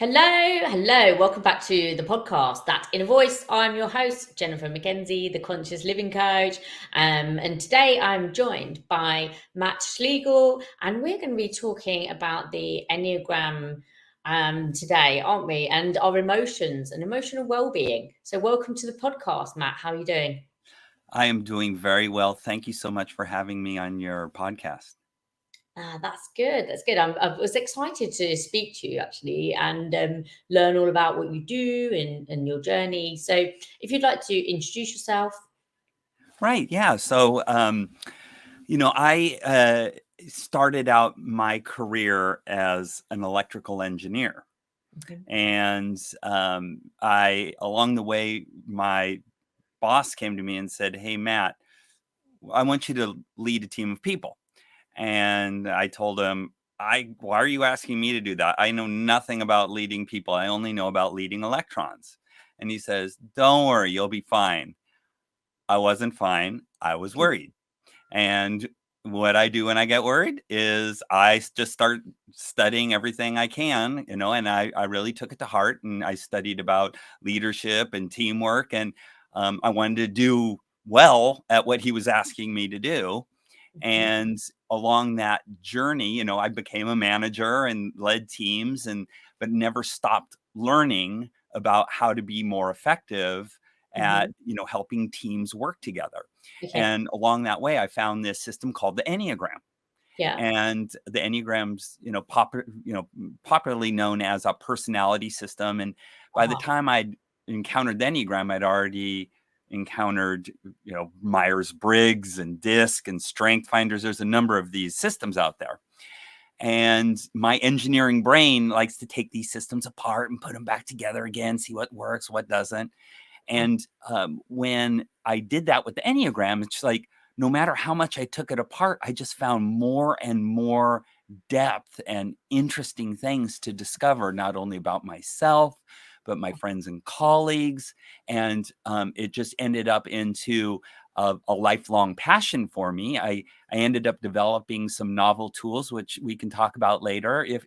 Hello. Welcome back to the podcast, That Inner Voice. I'm your host, Jennifer McKenzie, the Conscious Living Coach. And today I'm joined by Matt Schlegel, and we're going to be talking about the Enneagram today, aren't we? And our emotions and emotional well-being. So welcome to the podcast, Matt. How are you doing? I am doing very well. Thank you so much for having me on your podcast. That's good. That's good. I was excited to speak to you actually and learn all about what you do and your journey. So, if you'd like to introduce yourself. Right. Yeah. So, I started out my career as an electrical engineer. Mhm. And along the way, my boss came to me and said, "Hey, Matt, I want you to lead a team of people." And I told him, why are you asking me to do that? I know nothing about leading people. I only know about leading electrons. And he says, "Don't worry, you'll be fine." I wasn't fine. I was worried. And what I do when I get worried is just start studying everything I can, and I really took it to heart, and I studied about leadership and teamwork. And I wanted to do well at what he was asking me to do. Mhm. And along that journey, I became a manager and led teams, but never stopped learning about how to be more effective at, Mhm. helping teams work together. Okay. And along that way, I found this system called the Enneagram. Yeah. And the Enneagram's, popularly known as a personality system. And by the Uh-huh. time I'd encountered the Enneagram, I'd already encountered, Myers-Briggs and DISC and Strength Finders. There's a number of these systems out there. And my engineering brain likes to take these systems apart and put them back together again, see what works, what doesn't. Uh, And when I did that with the Enneagram, it's like no matter how much I took it apart, I just found more and more depth and interesting things to discover, not only about myself, but my friends and colleagues. And it just ended up into a lifelong passion for me. I ended up developing some novel tools, which we can talk about later if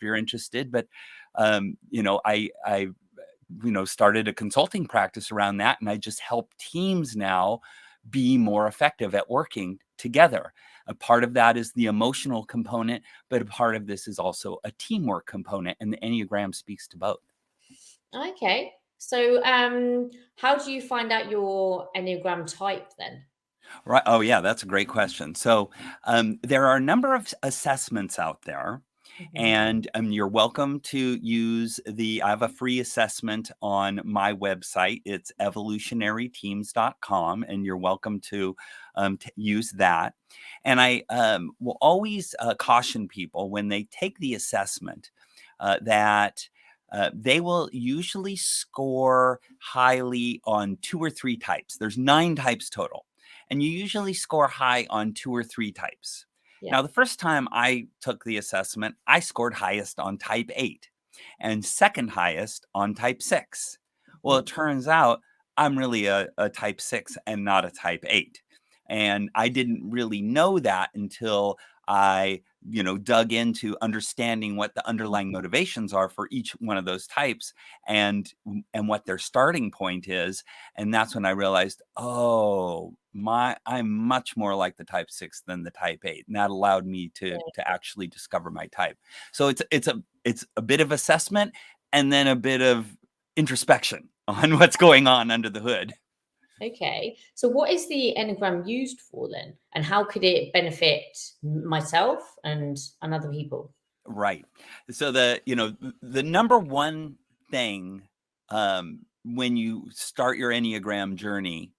you're interested. But I started a consulting practice around that. And I just help teams now be more effective at working together. A part of that is the emotional component, but a part of this is also a teamwork component. And the Enneagram speaks to both. okay. So, how do you find out your Enneagram type then? Right. Oh, yeah, that's a great question. So there are a number of assessments out there. Mhm. And you're welcome to I have a free assessment on my website. It's evolutionaryteams.com, and you're welcome to use that. And I will always caution people when they take the assessment that they will usually score highly on 2 or 3 types. There's 9 types total, and you usually score high on 2 or 3 types. Yeah. Now, the first time I took the assessment, I scored highest on type 8 and second highest on type 6. Well, it Mhm. turns out I'm really a type 6 and not a type 8. And I didn't really know that until I, dug into understanding what the underlying motivations are for each one of those types and what their starting point is. And that's when I realized, oh, I'm much more like the type 6 than the type 8. And that allowed me to actually discover my type. So it's a bit of assessment and then a bit of introspection on what's going on under the hood. Okay. So, what is the Enneagram used for then? And how could it benefit myself and other people? Right. So the number one thing when you start your Enneagram journey,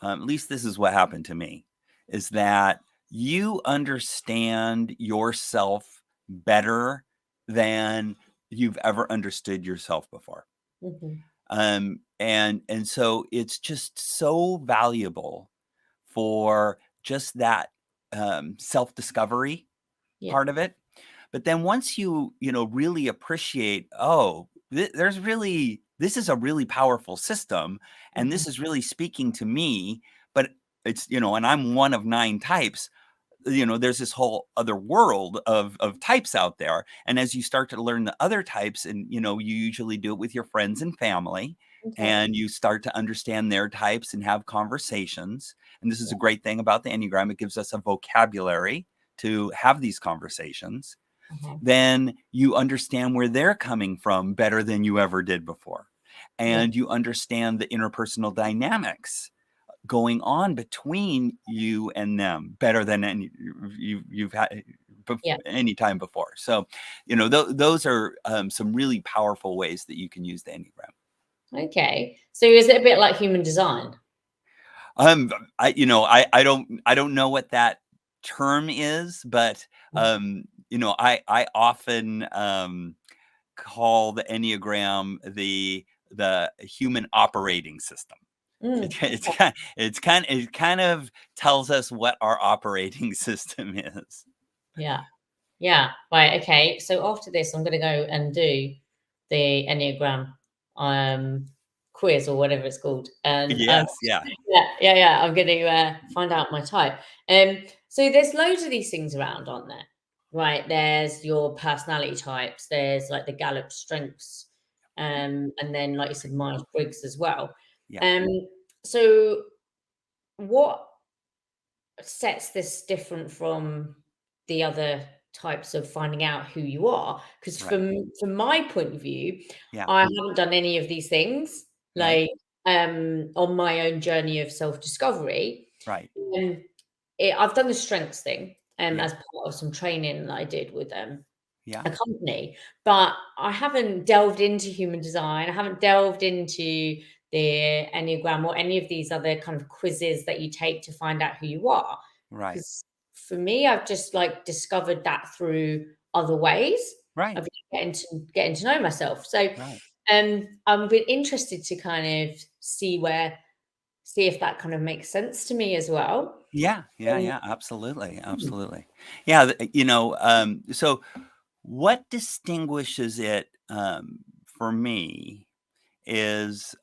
at least this is what happened to me, is that you understand yourself better than you've ever understood yourself before. Mhm. And so it's just so valuable for just that self-discovery Yeah. part of it. But then once really appreciate, oh, this is a really powerful system, and Mhm. this is really speaking to me, but and I'm one of 9 types. there's this whole other world of types out there. And as you start to learn the other types, and you usually do it with your friends and family, Okay. and you start to understand their types and have conversations. And this is a great thing about the Enneagram. It gives us a vocabulary to have these conversations. Uh-huh. Then you understand where they're coming from better than you ever did before. Yeah. And you understand the interpersonal dynamics going on between you and them better than you've had Yeah. any time before. So, those are some really powerful ways that you can use the Enneagram. Okay. So is it a bit like human design? I don't know what that term is, but I often call the Enneagram the human operating system. Mm, It kind of tells us what our operating system is. yeah. Yeah. Right. Okay. So after this, I'm going to go and do the Enneagram um, quiz or whatever it's called. And Yes, yeah, yeah. I'm going to find out my type. So there's loads of these things around, aren't there? Right. There's your personality types. There's like the Gallup strengths, and then like you said, Myers Briggs as well. yeah, Um, so what sets this different from the other types of finding out who you are? Because right, from my point of view, yeah, I haven't done any of these things, right, like, on my own journey of self-discovery. right, And I've done the strengths thing, yeah, as part of some training that I did with, yeah, a company, but I haven't delved into human design. I haven't delved into the Enneagram or any of these other kind of quizzes that you take to find out who you are. right, Because for me, I've just like discovered that through other ways right, of getting to know myself. So right. I'm been interested to kind of see if that kind of makes sense to me as well. Yeah, yeah, Um, yeah, absolutely, hmm, absolutely. Yeah, so what distinguishes it for me is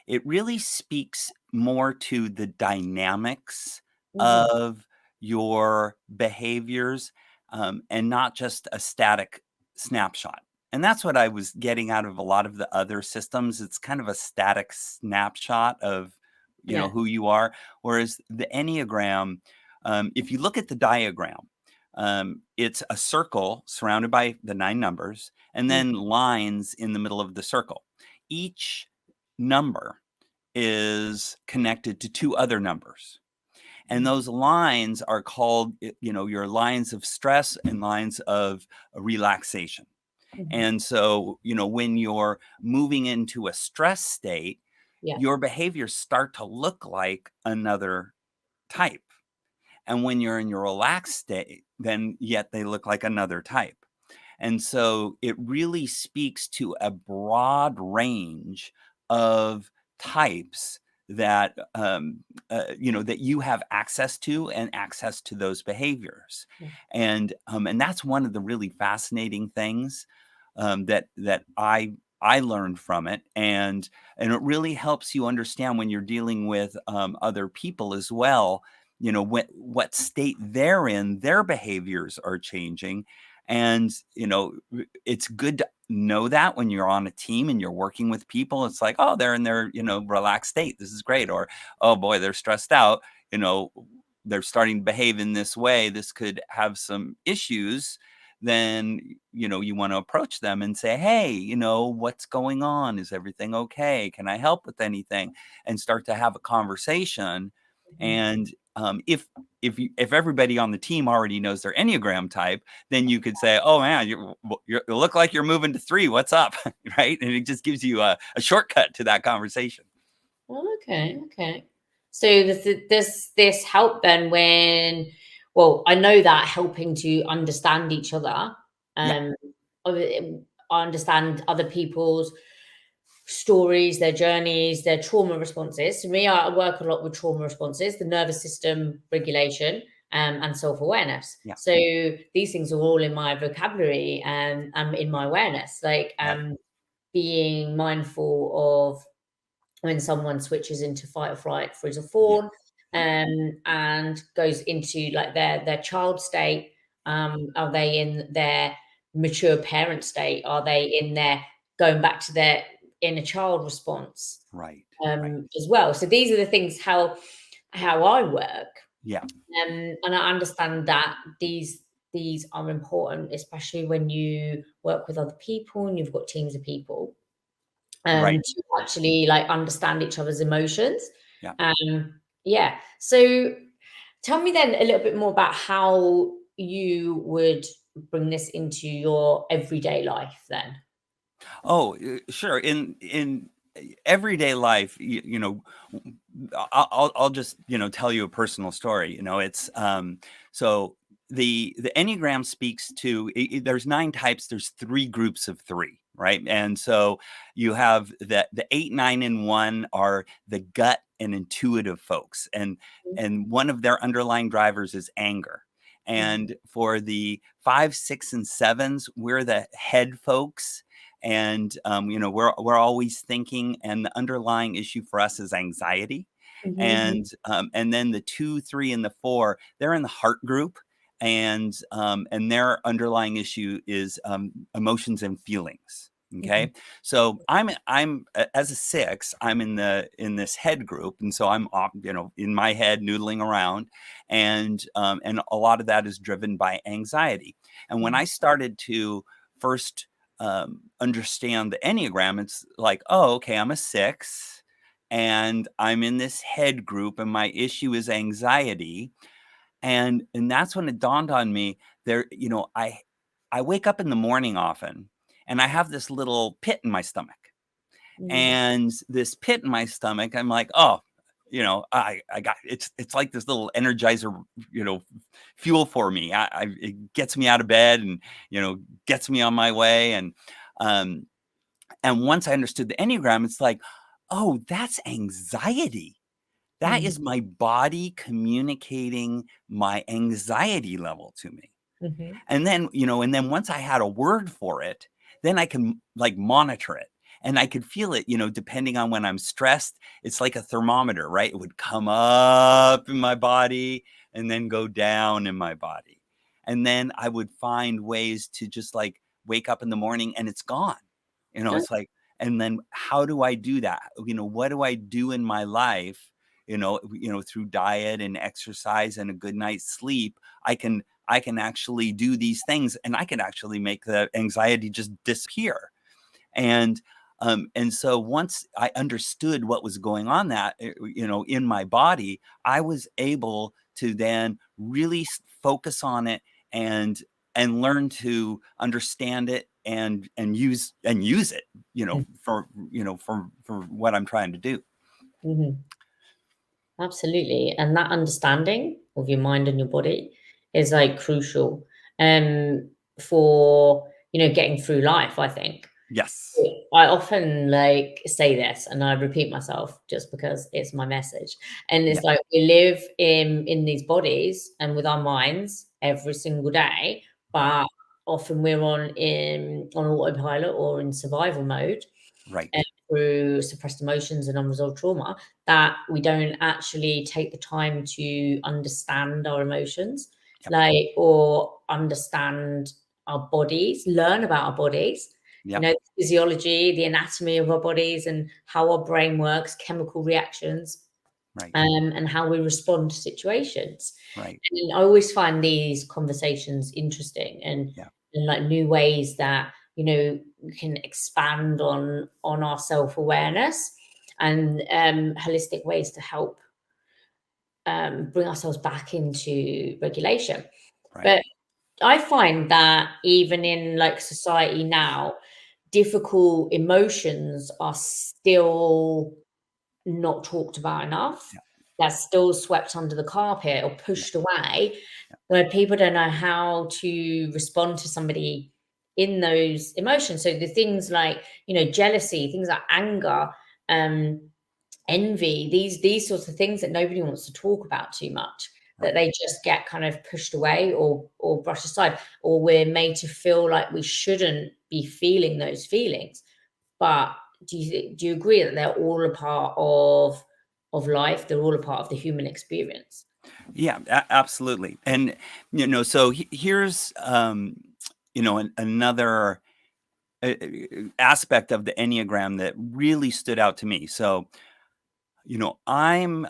it really speaks more to the dynamics mhm, of your behaviors, and not just a static snapshot. And that's what I was getting out of a lot of the other systems. It's kind of a static snapshot of yeah. who you are. Whereas the Enneagram, if you look at the diagram, it's a circle surrounded by the 9 numbers, and Mm, then lines in the middle of the circle. Each number is connected to 2 other numbers. And mm, those lines are called, your lines of stress and lines of relaxation. mhm, And so, when you're moving into a stress state, yeah. your behaviors start to look like another type. And when you're in your relaxed state, then yet they look like another type. And so it really speaks to a broad range of types that that you have access to, and access to those behaviors. Yeah. And that's one of the really fascinating things that I learned from it. And it really helps you understand when you're dealing with other people as well, what state they're in, their behaviors are changing. And it's good to know that when you're on a team and you're working with people. It's like, oh, they're in their relaxed state, this is great. Or, oh boy, they're stressed out, you know they're starting to behave in this way, this could have some issues. Then you want to approach them and say, hey, what's going on, is everything okay, can I help with anything, and start to have a conversation. Mhm. And if everybody on the team already knows their Enneagram type, then you could say, oh man, you look like you're moving to 3, what's up? Right, and it just gives you a shortcut to that conversation. Oh, okay, okay. So this help then when, well, I know that helping to understand each other, Yeah, um, understand other people's stories, their journeys, their trauma responses. For me, I work a lot with trauma responses, the nervous system regulation, and self awareness. yeah, So these things are all in my vocabulary and in my awareness, like right, being mindful of when someone switches into fight or flight, freeze or yeah, fawn, and goes into like their child state. Are they in their mature parent state? Are they in their going back to their inner child response Right. as well? So these are the things how I work. Yeah. And I understand that these are important, especially when you work with other people and you've got teams of people, Right. to actually like understand each other's emotions. Yeah. Yeah. So tell me then a little bit more about how you would bring this into your everyday life then. Oh, sure. In everyday life, I'll just tell you a personal story. It's so the Enneagram speaks to there's 9 types. There's 3 groups of 3, right? And so you have the 8, 9, and 1 are the gut and intuitive folks, and one of their underlying drivers is anger. Mhm, And for the 5, 6, and 7s, we're the head folks, and we're always thinking, and the underlying issue for us is anxiety. mhm, And then the 2, 3, and the 4, they're in the heart group, and their underlying issue is emotions and feelings. mhm, Okay, so as a 6, I'm in this head group, and so I'm in my head noodling around, and a lot of that is driven by anxiety. And when mhm, I started to first understand the Enneagram, it's like, oh, okay, I'm a 6 and I'm in this head group and my issue is anxiety. And that's when it dawned on me there, I wake up in the morning often and I have this little pit in my stomach. mhm, And this pit in my stomach, I'm like, oh, I got it's like this little energizer, fuel for me. It gets me out of bed and gets me on my way. Um, and once I understood the Enneagram, it's like, oh, that's anxiety. That mhm, is my body communicating my anxiety level to me. mhm, And then once I had a word for it, then I can like monitor it. And I could feel it, depending on when I'm stressed. It's like a thermometer, right? It would come up in my body and then go down in my body. And then I would find ways to just like wake up in the morning and it's gone. yeah, It's like, and then how do I do that? What do I do in my life? Through diet and exercise and a good night's sleep, I can actually do these things and I can actually make the anxiety just disappear. And so once I understood what was going on in my body, I was able to then really focus on it and learn to understand it and use it, for what I'm trying to do. mhm. Absolutely. And that understanding of your mind and your body is like crucial for, getting through life, I think. Yes. I often like say this and I repeat myself just because it's my message. And Yeah. it's like we live in these bodies and with our minds every single day, Right. but often we're on autopilot or in survival mode Right. through suppressed emotions and unresolved trauma, that we don't actually take the time to understand our emotions, Yep. like, or understand our bodies, learn about our bodies, Yep. the physiology, the anatomy of our bodies, and how our brain works, chemical reactions, Right. and how we respond to situations. Right. And I always find these conversations interesting Yeah. and like new ways that we can expand on our self-awareness and holistic ways to help bring ourselves back into regulation. Right. But I find that even in like society now, difficult emotions are still not talked about enough. Yeah. That's still swept under the carpet or Yeah. pushed away, Yeah. where people don't know how to respond to somebody in those emotions. So the things like, jealousy, things like anger, um, envy, these sorts of things that nobody wants to talk about too much, that Right. they just get kind of pushed away or brushed aside, or we're made to feel like we shouldn't be feeling those feelings. But do you agree that they're all a part of of life. They're all a part of the human experience. Yeah, absolutely. And, so here's, another aspect of the Enneagram that really stood out to me. So, I'm,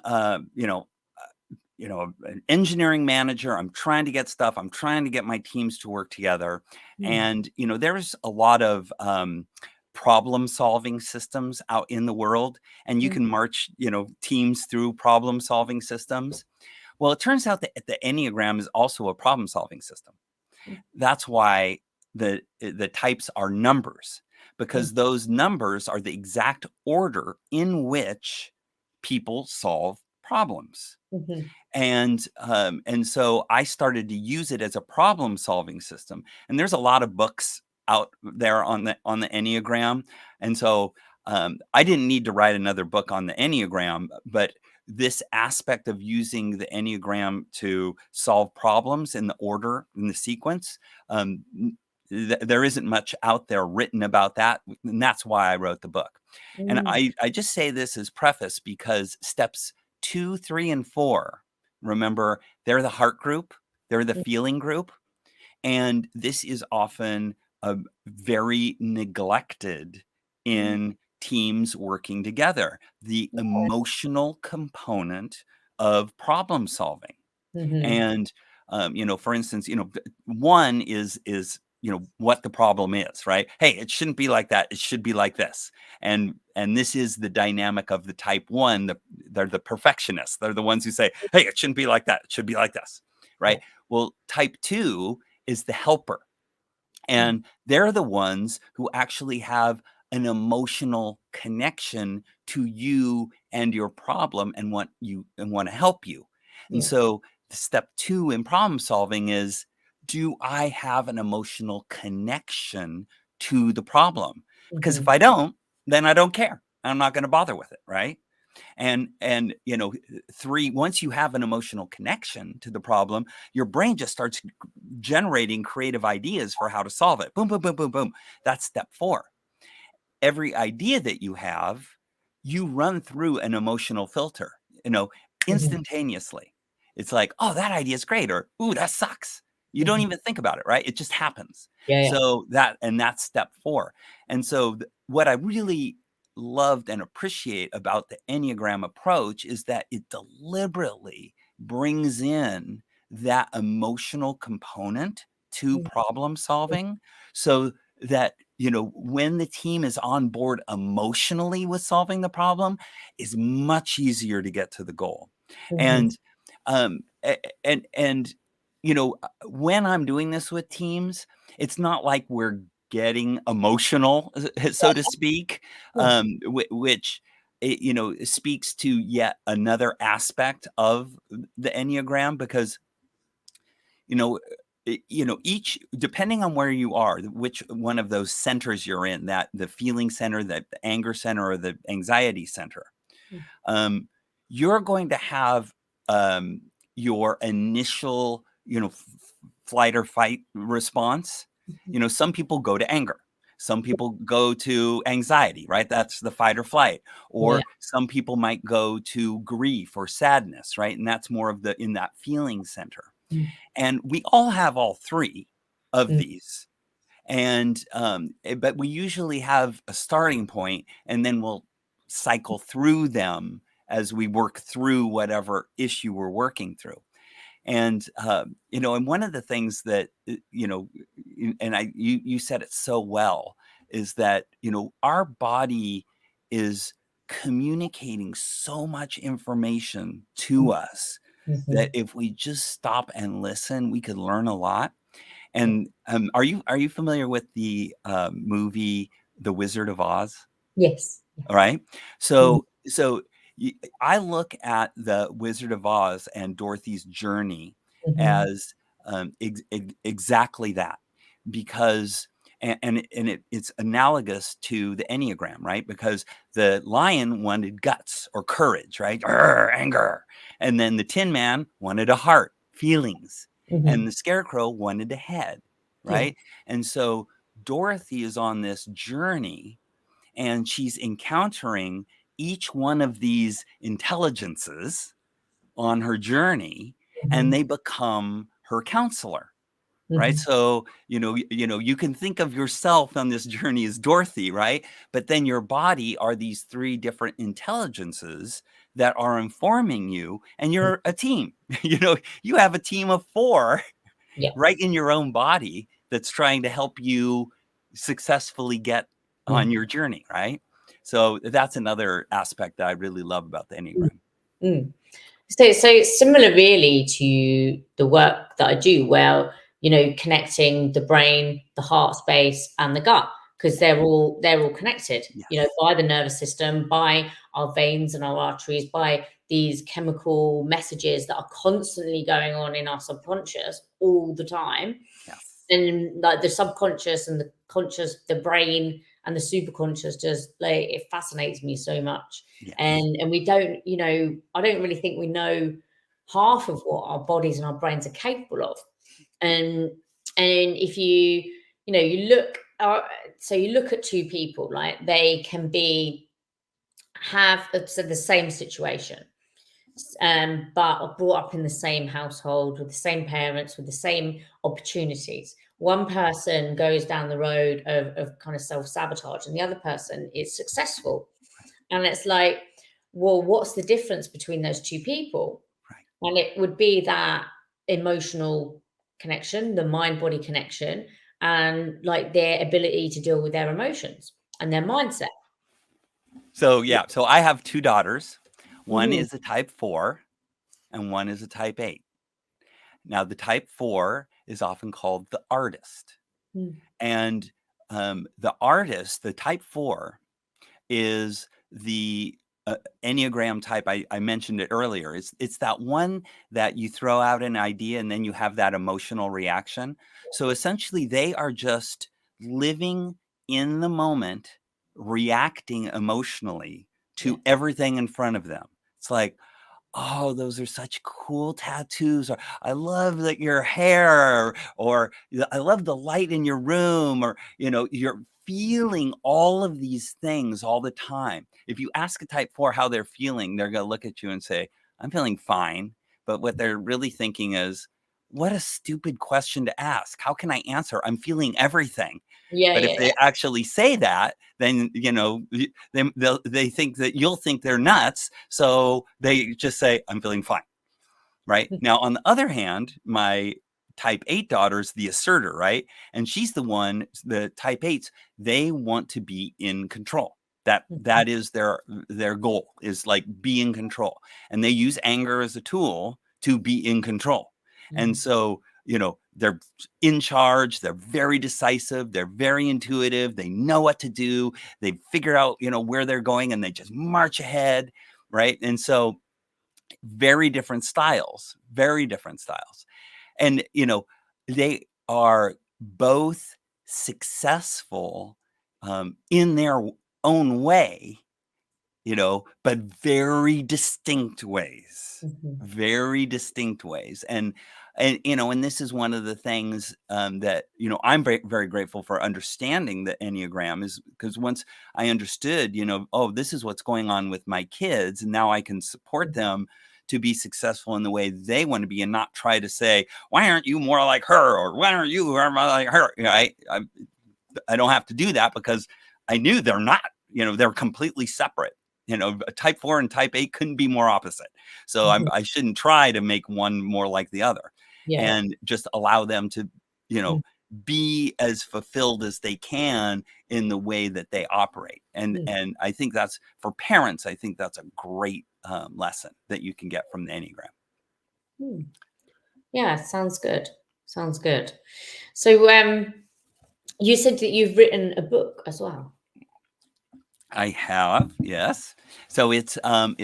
an engineering manager. I'm trying to get stuff. I'm trying to get my teams to work together. Mm, And, there's a lot of problem solving systems out in the world, and you mm, can march, teams through problem solving systems. Well, it turns out that the Enneagram is also a problem solving system. mm, That's why the types are numbers, mm, because those numbers are the exact order in which people solve problems. mhm, And so I started to use it as a problem solving system. And there's a lot of books out there on the Enneagram. And so I didn't need to write another book on the Enneagram, but this aspect of using the Enneagram to solve problems in the order, in the sequence, there isn't much out there written about that. And that's why I wrote the book. And mm, I just say this as preface because steps 2, 3, and 4, remember, they're the heart group, they're the mm, feeling group. And this is often very neglected mm, in teams working together, the emotional component of problem solving. mhm, And for instance, one is what the problem is, right? Hey, it shouldn't be like that. It should be like this. And this is the dynamic of the type one. They're the perfectionists. They're the ones who say, hey, it shouldn't be like that. It should be like this, yeah, right? Well, type two is the helper. mm, And they're the ones who actually have an emotional connection to you and your problem and want to help you. And yeah, so step 2 in problem solving is, do I have an emotional connection to the problem? Because if mhm, I don't, then I don't care. I'm not going to bother with it, right? And 3, once you have an emotional connection to the problem, your brain just starts generating creative ideas for how to solve it. Boom, boom, boom, boom, boom. That's step 4. Every idea that you have, you run through an emotional filter, mhm, instantaneously. It's like, oh, that idea is great, or ooh, that sucks. You don't mhm, even think about it, right? It just happens. yeah, yeah, So that's step 4. And so what I really loved and appreciate about the Enneagram approach is that it deliberately brings in that emotional component to mm, problem solving, so that when the team is on board emotionally with solving the problem, is much easier to get to the goal. mhm, And and when I'm doing this with teams, it's not like we're getting emotional, so to speak, yeah, which speaks to yet another aspect of the Enneagram, because you know each, depending on where you are, which one of those centers you're in, that the feeling center, the anger center, or the anxiety center, mm, um, you're going to have your initial flight or fight response. mhm, Some people go to anger, some people go to anxiety, right? That's the fight or flight. yeah, Or some people might go to grief or sadness, right? And that's more of the in that feeling center. mm, And we all have all 3 of mm, these. And but we usually have a starting point, and then we'll cycle through them as we work through whatever issue we're working through. And and one of the things that and you said it so well, is that our body is communicating so much information mm, to us, that mhm, if we just stop and listen, we could learn a lot. mm, And are you familiar with the movie The Wizard of Oz? yes, All yes, right. mm, So I look at the Wizard of Oz and Dorothy's journey mhm, as exactly that, because it's analogous to the Enneagram, right? Because the lion wanted guts or courage, right? Arr, anger. And then the Tin Man wanted a heart, feelings. And mhm, the Scarecrow wanted a head, yeah, right? And so Dorothy is on this journey, and she's encountering each one of these intelligences on her journey, and Mhm. they become her counselor. Right. Mhm. So, you can think of yourself on this journey as Dorothy, right? But then your body are these three different intelligences that are informing you, and you're a team. You have a team of four Yeah. right in your own body that's trying to help you successfully get on Mm. your journey, right? So that's another aspect that I really love about the Mm. Enneagram. Mm. So it's similar really to the work that I do, where connecting the brain, the heart space, and the gut, because they're all connected. Yes. By the nervous system, by our veins and our arteries, by these chemical messages that are constantly going on in our subconscious all the time. Yes. And like the subconscious and the conscious, the brain and the superconscious, just like, it fascinates me so much. Yes. And we don't, I don't really think we know half of what our bodies and our brains are capable of. And if you look, so you look at two people, like they can have the same situation, but are brought up in the same household with the same parents, with the same opportunities. One person goes down the road of kind of self sabotage, and the other person is successful. And it's like, well, what's the difference between those two people? Right. And it would be that emotional connection, the mind body connection, and like their ability to deal with their emotions and their mindset. So yeah, so I have two daughters. One Mhm. is a type 4 and one is a type 8. Now the type 4 is often called the artist. Mm. And the artist, the type 4, is the Enneagram type. I mentioned it earlier. It's that one that you throw out an idea and then you have that emotional reaction. So essentially, they are just living in the moment, reacting emotionally Yeah. to everything in front of them. It's like, oh, those are such cool tattoos, or I love that your hair, or I love the light in your room, or you're feeling all of these things all the time. If you ask a type 4 how they're feeling, they're going to look at you and say, I'm feeling fine. But what they're really thinking is, what a stupid question to ask. How can I answer? I'm feeling everything. Yeah, But if yeah, they actually say that, then they think that you'll think they're nuts, so they just say, "I'm feeling fine." Right? yeah. Now, on the other hand, my type 8 daughter's the asserter, right? And she's the type 8s, they want to be in control. That is their goal, is like be in control. And they use anger as a tool to be in control. And Mhm. so, they're in charge, they're very decisive, they're very intuitive, they know what to do, they figure out, where they're going, and they just march ahead, right? And so very different styles, very different styles. And, they are both successful in their own way, but very distinct ways, Mhm. very distinct ways. And this is one of the things that, I'm very, very grateful for understanding the Enneagram, is because once I understood, oh, this is what's going on with my kids, and now I can support them to be successful in the way they want to be, and not try to say, why aren't you more like her? Or why aren't you more like her? I don't have to do that, because I knew they're not, they're completely separate. Type 4 and type 8 couldn't be more opposite. So Mhm. I shouldn't try to make one more like the other, Yeah. and just allow them to, you Mm. know, be as fulfilled as they can in the way that they operate. And Mm. and I think that's, for parents, I think that's a great lesson that you can get from the Enneagram. Mm. Yeah, sounds good. Sounds good. So, you said that you've written a book as well. I have, yes. So it's a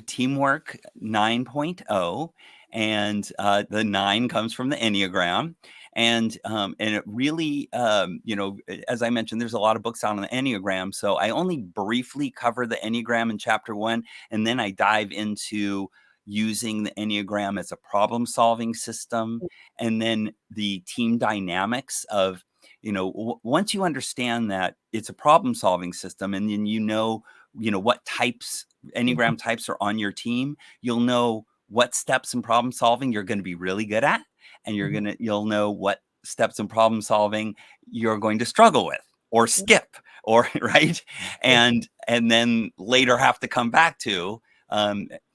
Teamwork 9.0, and the 9 comes from the Enneagram, and it really, as I mentioned, there's a lot of books out on the Enneagram, so I only briefly cover the Enneagram in chapter 1, and then I dive into using the Enneagram as a problem-solving system, and then the team dynamics of, once you understand that it's a problem solving system, and then what types, Enneagram types are on your team, you'll know what steps in problem solving you're going to be really good at, and you'll know what steps in problem solving you're going to struggle with or skip, or right, and then later have to come back to,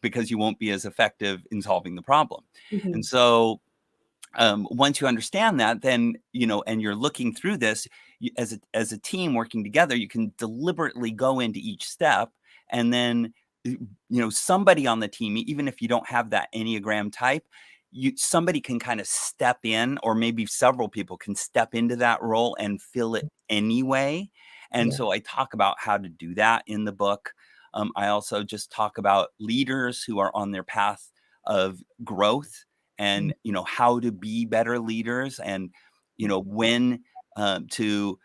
because you won't be as effective in solving the problem. And so once you understand that, then, and you're looking through this as a team working together, you can deliberately go into each step, and then, somebody on the team, even if you don't have that Enneagram type, somebody can kind of step in, or maybe several people can step into that role and fill it anyway. And so I talk about how to do that in the book. I also just talk about leaders who are on their path of growth, and how to be better leaders, and when to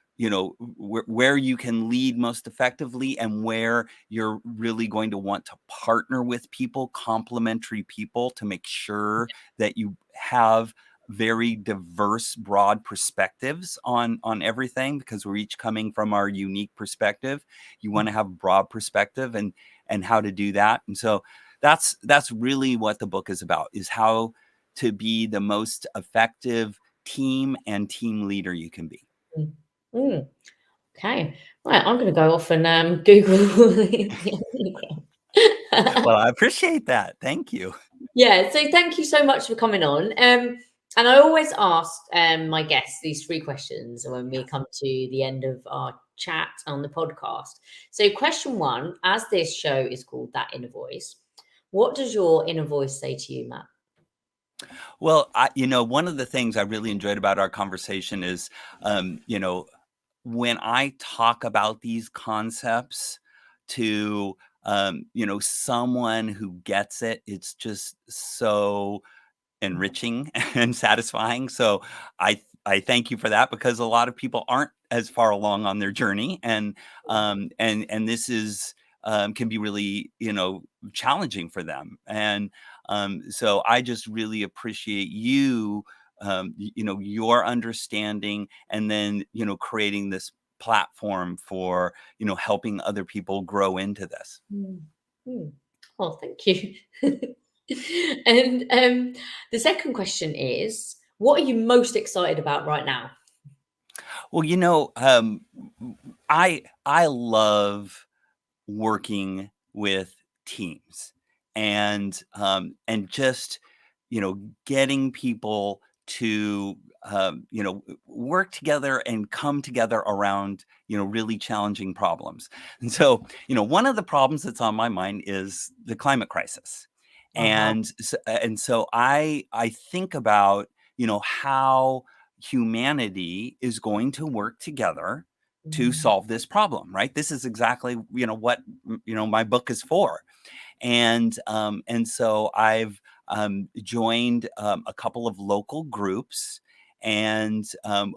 where you can lead most effectively, and where you're really going to want to partner with people, complementary people, to make sure that you have very diverse, broad perspectives on everything, because we're each coming from our unique perspective. You want to have broad perspective, and how to do that. And so that's really what the book is about, is how to be the most effective team and team leader you can be. Okay, right. I'm going to go off and Google the Enneagram. Well, I appreciate that. Thank you. Yeah, so thank you so much for coming on. And I always ask my guests these 3 questions when we come to the end of our chat on the podcast. So, question 1, as this show is called That Inner Voice, what does your inner voice say to you, Matt? Well, one of the things I really enjoyed about our conversation is, when I talk about these concepts to, someone who gets it, it's just so enriching and satisfying. So I thank you for that, because a lot of people aren't as far along on their journey, and this is, can be really, challenging for them. And so I just really appreciate you, your understanding, and then, creating this platform for, helping other people grow into this. Oh, thank you. And the second question is, what are you most excited about right now? Well, I love working with teams, and just, getting people to, work together and come together around, really challenging problems. And so, one of the problems that's on my mind is the climate crisis. Uh-huh. And so I think about, how humanity is going to work together to Mm, solve this problem, right? This is exactly, what, my book is for. And so I've joined a couple of local groups, and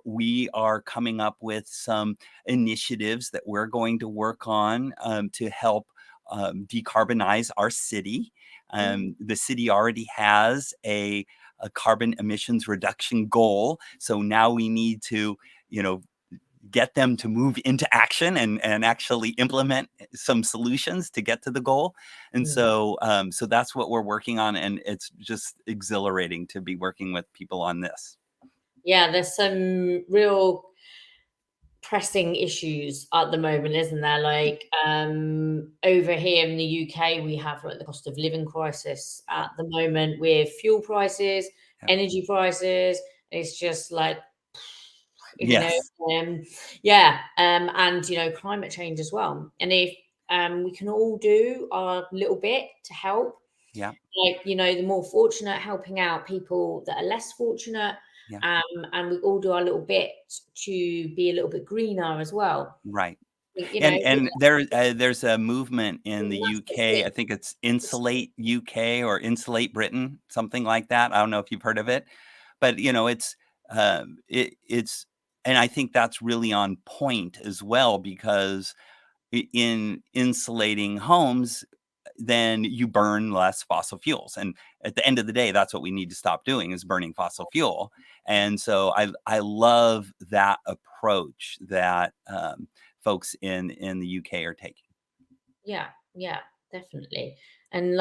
we are coming up with some initiatives that we're going to work on, to help decarbonize our city. mm, The city already has a carbon emissions reduction goal, so now we need to, get them to move into action, and actually implement some solutions to get to the goal. And mm. so that's what we're working on, and it's just exhilarating to be working with people on this. Yeah, there's some real pressing issues at the moment, isn't there? Like over here in the UK, we have like the cost of living crisis at the moment with fuel prices, Yeah. energy prices. It's just like, you know, Yes. um, yeah, and climate change as well. And if we can all do our little bit to help, Yeah. like the more fortunate, helping out people that are less fortunate, Yeah. and we all do our little bit to be a little bit greener as well. Right. You know, And there's a movement in the that's the UK. thing. I think it's Insulate UK or Insulate Britain, something like that. I don't know if you've heard of it, but it's, and I think that's really on point as well, because in insulating homes, then you burn less fossil fuels. And at the end of the day, that's what we need to stop doing, is burning fossil fuel. And so I love that approach that folks in the UK are taking. Yeah, yeah, definitely. And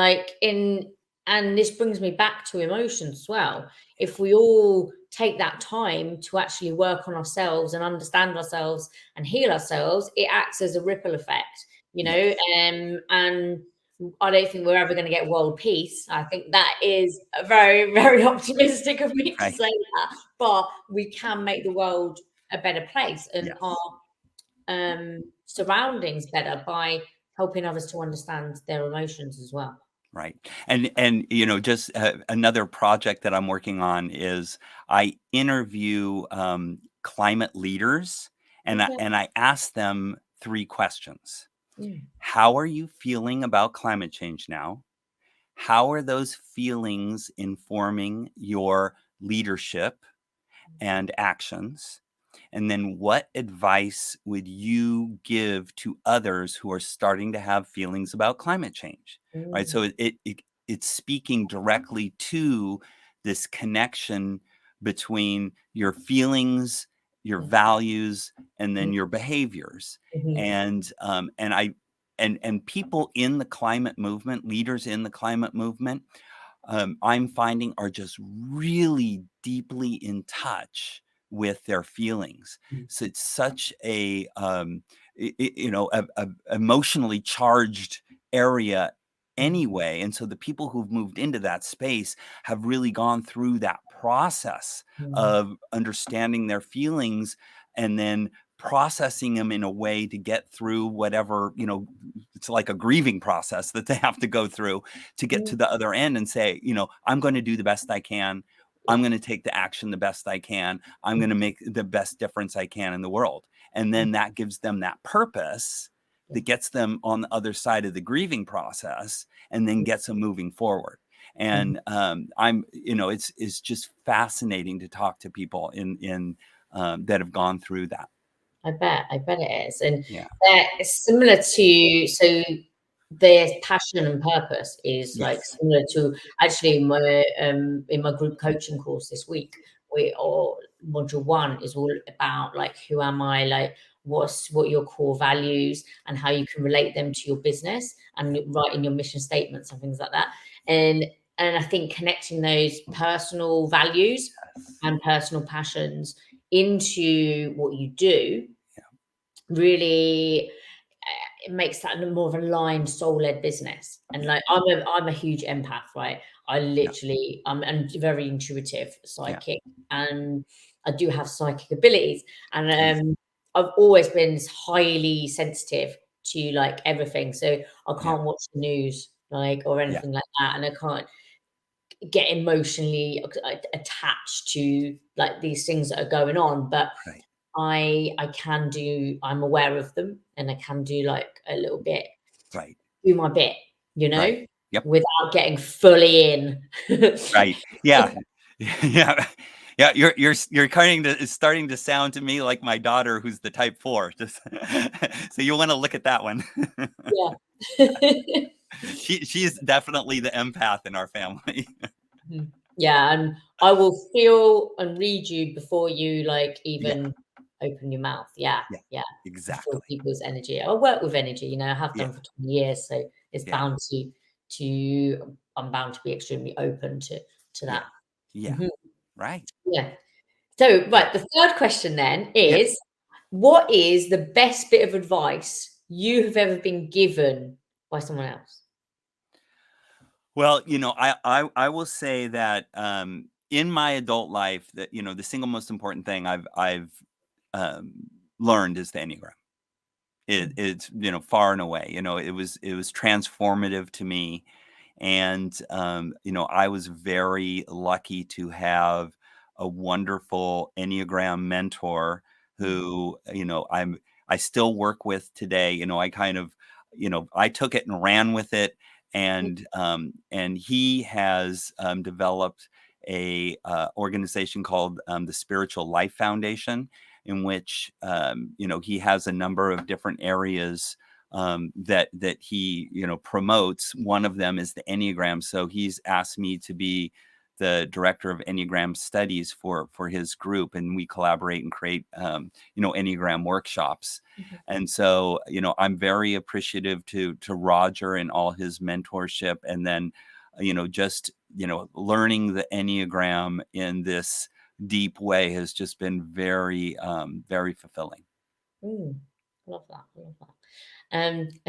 and this brings me back to emotions as well. If we all take that time to actually work on ourselves and understand ourselves and heal ourselves, it acts as a ripple effect, Yes. and I don't think we're ever going to get world peace. I think that is very, very optimistic of me to Right. say that, but we can make the world a better place and our Yes. surroundings better by helping others to understand their emotions as well. Right. And just another project that I'm working on is I interview climate leaders, and Okay. I ask them 3 questions. Mm, How are you feeling about climate change now? How are those feelings informing your leadership and actions? And then what advice would you give to others who are starting to have feelings about climate change? Right. mm, So it's speaking directly to this connection between your feelings, your yeah, values, and mm, then your behaviors. mhm, And people in the climate movement, leaders in the climate movement, I'm finding are just really deeply in touch with their feelings. mm, So it's such a emotionally charged area mm, anyway. And so the people who've moved into that space have really gone through that process mm, of understanding their feelings and then processing them in a way to get through whatever, it's like a grieving process that they have to go through to get mm, to the other end and say, I'm going to do the best I can. yeah, I'm going to take the action the best I can. I'm mm, going to make the best difference I can in the world. And mm, then that gives them that purpose yeah, that gets them on the other side of the grieving process and then mm, gets them moving forward. mhm. And it's just fascinating to talk to people in that have gone through that. I bet it is. And Yeah. it's similar to, so their passion and purpose is like Yes. similar to actually in my group coaching course this week. Or module 1 is all about like, who am I, like what your core values and how you can relate them to your business and writing your mission statements and things like that. And I think connecting those personal values Yes. and personal passions into what you do Yeah. really, it makes that more of a aligned soul-led business. And Yeah. like I'm a huge empath, right? I Yeah. literally I'm very intuitive, Yeah. psychic, and I do have psychic abilities. And Amazing. I've always been highly sensitive to like everything. So I Yeah. can't watch the news like or Yeah. anything like that. And I can't get emotionally attached to like these things that are going on. But Right. I can do, I'm aware of them and I can do like a little bit, Right. do my bit, Right. Yep. without getting fully in. Right. Yeah. Yeah. Yeah. You're kind of, it's starting to sound to me like my daughter, who's the type 4. Just so you want to look at that one. Yeah. She's definitely the empath in our family. Mhm. Yeah, and I will feel and read you before you like Yeah. even open your mouth. Yeah, Yeah. yeah. I feel Exactly. people's energy. I work with energy, I have Yeah. done for 20 years, so it's Yeah. bound to I'm bound to be extremely open to Yeah. that. Yeah. Mhm. Right. Yeah. So, Yeah. right, the third question then Yeah. is, what is the best bit of advice you have ever been given by someone else? Well, I will say that in my adult life, that the single most important thing I've um, learned is the Enneagram. Mm, It's far and away. It was transformative to me, and I was very lucky to have a wonderful Enneagram mentor mm, who I still work with today. I kind of I took it and ran with it, mm, and he has developed a organization called the Spiritual Life Foundation, in which he has a number of different areas that he, promotes. One of them is the Enneagram. So he's asked me to be the director of Enneagram studies for his group, and we collaborate and create, Enneagram workshops. Mhm. And so, I'm very appreciative to Roger and all his mentorship, and then, just learning the Enneagram in this deep way has just been very, very fulfilling. Mm, love that. Love that.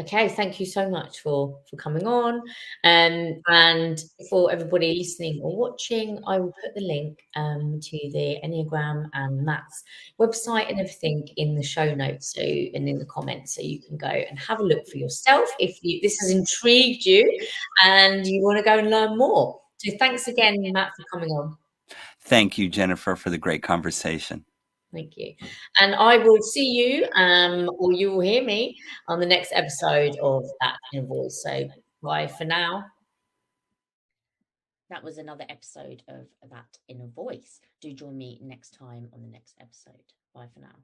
Okay, thank you so much for coming on. And for everybody listening or watching, I will put the link to the Enneagram and Matt's website and everything in the show notes, so and in the comments, so you can go and have a look for yourself if this has intrigued you and you want to go and learn more. So thanks again, Matt, for coming on. Thank you, Jennifer, for the great conversation. Thank you. And I will see you, or you will hear me on the next episode of That Inner Voice. So bye for now. That was another episode of That Inner Voice. Do join me next time on the next episode. Bye for now.